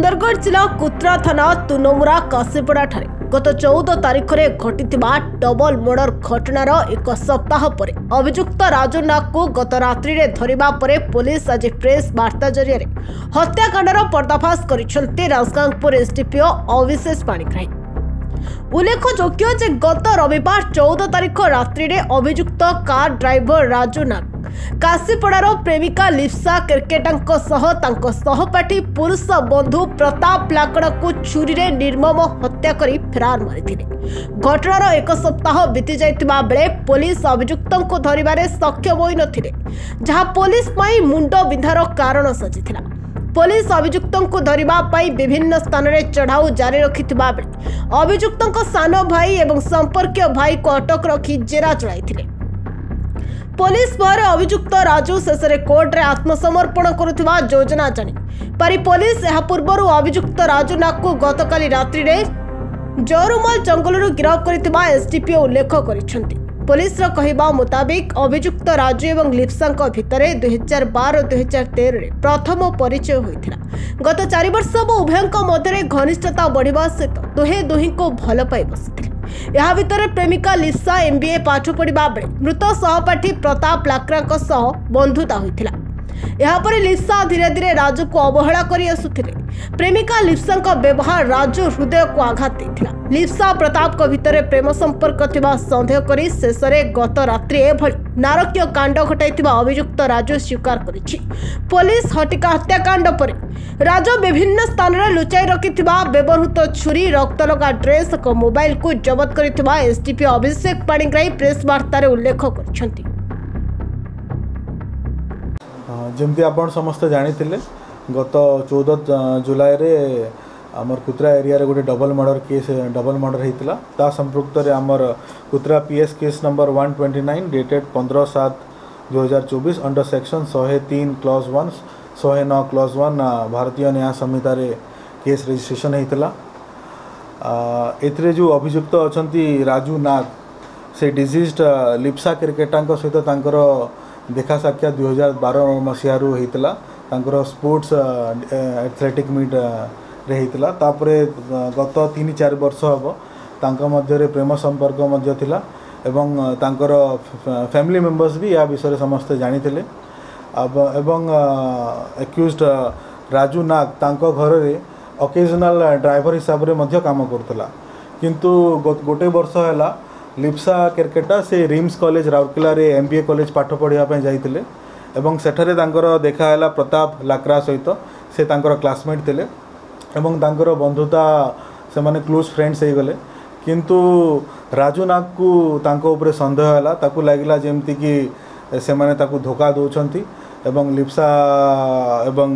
सुंदरगढ़ जिला कुत्रा थाना तुनमुरा काशीपड़ा ठारे गत 14 तारिख में घटिथिबा डबल मर्डर घटनार एक सप्ताह पर अभियुक्त राजू नाग को गत रात्रि रे धरिबा परे पुलिस आज प्रेस वार्ता जरिया हत्याकांडर पर्दाफाश करिसेंते राजगांगपुर एसडीपीओ अविशेष पाणिग्राही। उल्लेखयोग्य जे गत रविवार 14 तारिख रात्रि रे अभियुक्त कार ड्राइवर राजू नाग काशीपड़ार प्रेमिका लिप्सा केरकेटांको सहपाठी पुरुष बंधु प्रताप लाकड़ को छुरी रे निर्मम हत्या करी फेरार मारिथिले। घटनार एक सप्ताह बीती जाइतिबा बेले पुलिस अभियुक्तों को धरिबारे सक्षम होई नथिले, जहां पुलिस पई मुंड बिंधार कारण सजिथिला। पुलिस अभियुक्तों को धरिबा पई विभिन्न स्थान रे चढ़ाऊ जारी रखिथिबा बेले अभियुक्तों को सानो भाई एवं संपर्कीय भाई को अटक रखी जेरा चलाइथिले। पुलिस पर अभियुक्त राजू शेष कोर्ट रे आत्मसमर्पण करुवा योजना जानी पारी पुलिस यह पूर्व अभियुक्त राजू नाग को गतकाली रात्रि रे जोरुमल जंगल गिरफ करथिबा एसडीपीओ उल्लेख करिसेंती। पुलिस कहवा मुताबिक अभियुक्त राजू एवं लिप्सा भितर 2012-2013 रे प्रथम परिचय होइथिला। गत 4 वर्ष उभयों मध्य घनिष्ठता बढ़िबा सहित दुहे दुही को भल पाई बसिथिले। यह भितर प्रेमिका लिप्सा एमबीए पाठ पढ़ा बेले मृत सहपाठी प्रताप लाकड़ा सह बंधुता होइथिला। यह पर लिप्सा धीरे धीरे राजू को अवहेला करि आसुथिले। प्रेमिका लिप्सा व्यवहार राजू हृदय को आघात देथिला। लिप्सा प्रताप को भितर प्रेम संपर्क थिबा संदेह करी शेष गत रात्रि एभली नारकीय कांड घटाइथिबा अभियुक्त राजू स्वीकार करिछि। पुलिस हटिका हत्याकांड पर राजू विभिन्न स्थान रे लुचाई रखिथिबा व्यवहृत छुरी रक्त लगा ड्रेस को मोबाइल को जबत करिथिबा एसडीपी अभिषेक पाणिग्राही प्रेस वार्ता उल्लेख करिसेंती। जमती आपण समस्त जानिथिले गत 14 जुलाई रे आमर कुत्रा एरिया रे गोटे डबल मर्डर हेतिला। ता संपृक्त रे आमर कुत्रा PS case number 129 dated 15/7/2024 under section 103 clause 1 109 clause 1 भारतीय न्याय संहिता रे केस रजिस्ट्रेशन हेतिला। एथरे जो अभियुक्त अछंती राजू नाग से डिजीज्ड लिप्सा केरकेटांको सहित तांकर देखा साक्षात 2012 मसीह होता स्पोर्ट्स एथलेटिक मीट रे होता। तापरे गत 3-4 वर्ष हम तांका मध्य प्रेम संपर्क मध्य थिला एवं तांकर फैमिली मेंबर्स भी या विषय समस्ते जानी थे। एवं एक्यूज्ड राजू नाग तांको घर रे ओकेजनल ड्राइवर हिसाब रे मध्य काम करथला। किंतु गोटे वर्ष है लिप्सा केरकेटा से रिम्स कॉलेज राउरकेला रे एमबीए कॉलेज पाठ पढ़ापी जाइए एवं सेठारे तांकर देखाला प्रताप लाकड़ा सहित से तांकर क्लासमेट थे एवं तांकर बंधुता से माने क्लोज फ्रेंड्स हो गले। किंतु राजू नाग को तांको उपरे संदेह है ताकू लगिला जेमती कि से माने ताकू धोखा दौरान एवं लिप्सा एवं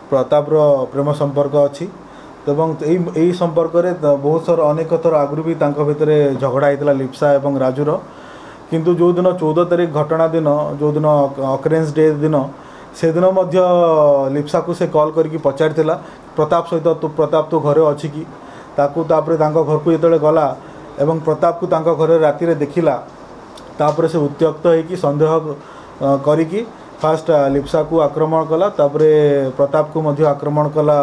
प्रताप रो प्रेम संपर्क अच्छी एवं यही संपर्क में बहुत सारा अनेक थर आगु भी भितर झगड़ा होता लिप्सा एवं राजूर। किंतु जो दिन 14 तारिख घटना दिन जो दिन अकरेन्स डे दिन से दिन लिप्सा को से कॉल करके पचारिला प्रताप सहित प्रताप तो घरे अच्छी कि तापर घर को जो गला एवं प्रताप को तांको घरे राति रे देखिला तापर से उत्त्यक्त होगी संदेह करी फास्ट लिप्सा को आक्रमण कला तापर प्रताप को मध्य आक्रमण कला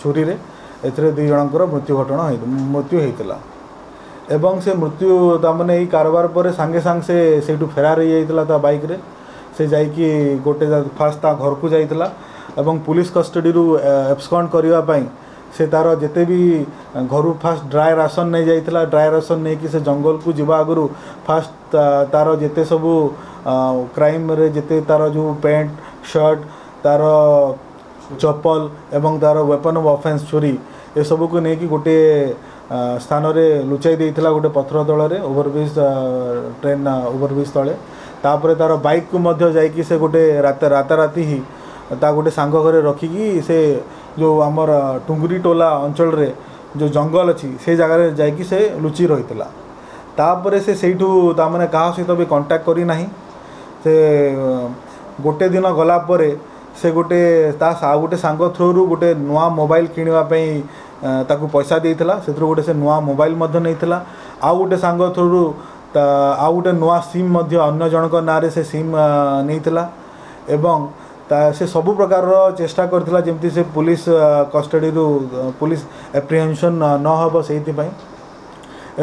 छुरी रे। एथरे 2 जनकर मृत्यु होता एवं से मृत्यु तामने यही कारबार पर सांगे सांग से फेरार हो जाता बाइक रे से जाइकी गोटे फास्ट ता घर को जाइतला एवं पुलिस कस्टडी रु एब्सकॉन्ड करबा पई से तार जेते भी घर फास्ट ड्राई राशन नहीं जाइतला। ड्राई राशन नहीं कि से जंगल को जीवा आगु फास्ट तार जेते सब क्राइम रे जेते तार जो पैंट शर्ट तार चप्पल एवं तार वेपन ऑफ ऑफेंस छुरी ए सब को लेकिन गोटे स्थान रे लुचाई देइथिला गोटे पथर तल रे ओवरब्रिज ट्रेन ओवरब्रिज तले। तापर तार बाइक को मध्य जाइकी से गोटे राताराति ही ता गोटे सांग घरे रखिकी से जो आमर टुंगरी टोला अंचल रे जो जंगल अच्छी से जगह जाइकी से लुचि रहीतिला। तापर से सेठू तामने कहा सहित भी कांटेक्ट करी नाही से गोटे दिन गला परे से गोटे गोटे सांग थ्रू गोटे नुआ मोबाइल किणवाई ताकू पैसा देइथिला से गोटे से नुआ मोबाइल मध्य नहीं आउ गोटे सांग थ्रू आउ गोटे नुआ सिम मध्य अन्य जनक नारे से सिम नहीं एवं से सबु प्रकार चेष्टा करथिला जेमती से पुलिस कस्टडी पुलिस एप्रिहेंशन न हबो सेहितपई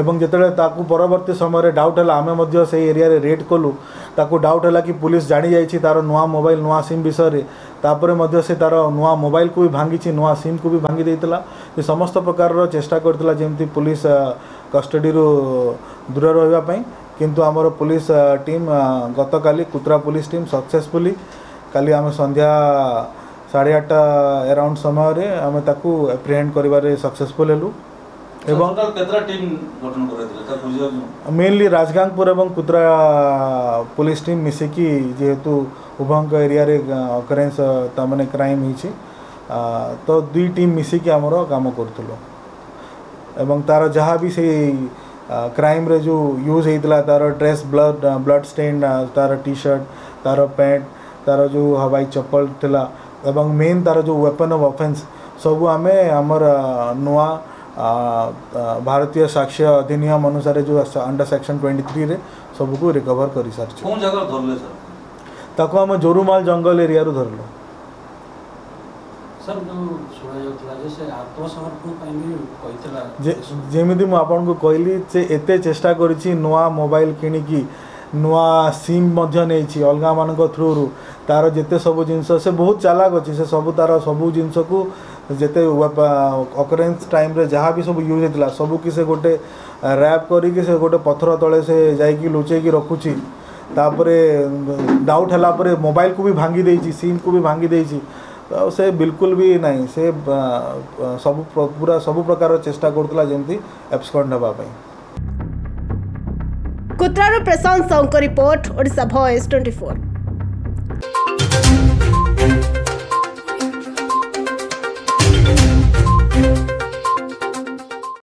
एवं जिते परवर्ती समय डाउट है आम से एरिया रेड कलु ताकू डाउट है कि पुलिस जानी जाइए तार नुआ मोबाइल नुआ सिम विषय तापर से तार नुआ मोबाइल को भी भांगी नुआ सिम को भी भांगी देता समस्त प्रकार चेष्टा करथिला जेमती पुलिस कस्टडी दूर रही किंतु आमर पुलिस टीम गतकाली कुत्रा पुलिस टीम सक्सेसफुली काली आम संध्या 8:30 अराउंड समय आम ताकू एप्रिहेंड करिबारे सक्सेसफुल हेलु एवं मेनली राजगांगपुर एवं कुत्रा पुलिस टीम मिसिकी जेहेतु उभय एरिया रे अकरेन्स तमने क्राइम हिची तो दुई टीम मिसिकी आमर काम करथुलो एवं तार जहाँ भी से क्राइम रे जो यूज होता तार ड्रेस ब्लड स्टेन तार टी शर्ट तार पैंट तार जो हवाई चप्पल थिला एवं मेन तार जो वेपन ऑफ ऑफेंस सबू आमे आमर नुआ भारतीय साक्ष्य अधिनियम अनुसार जो अंडर सेक्शन 23 रे सब को रिकवर कर सारी कौन जगह धरले सर ताको हम जोरुमाल जंगल एरिया रो धरलो सर जो सुना जातला जैसे आत्मसमर्पण ପାଇଁ भी कहितला जेमिति मु आपन को कहली से एते चेष्टा करिछि नुआ मोबाइल किनिकी नुआ सिम मध्य नहीं अलगा मान थ्रु रू तार जिते सब जिनस से बहुत चालाक अच्छी से सब तार सब जिनस को जिते अकरेन्स टाइम रे जहाँ भी सब यूज होता सब कि से गोटे रैप करी से गोटे पत्थर तले से जाइकी लुचेकी रखुची तापरे डाउट हला परे मोबाइल को भी भांगी देइछि सिम को भी भांगी देइछि तो से बिल्कुल भी नहीं से सब पूरा सब प्रकार चेष्टा करतला जेमती एब्सकॉन्ड हबा पई कुत्रारो प्रशांत साउंड रिपोर्ट ओडिशा वॉइस 24।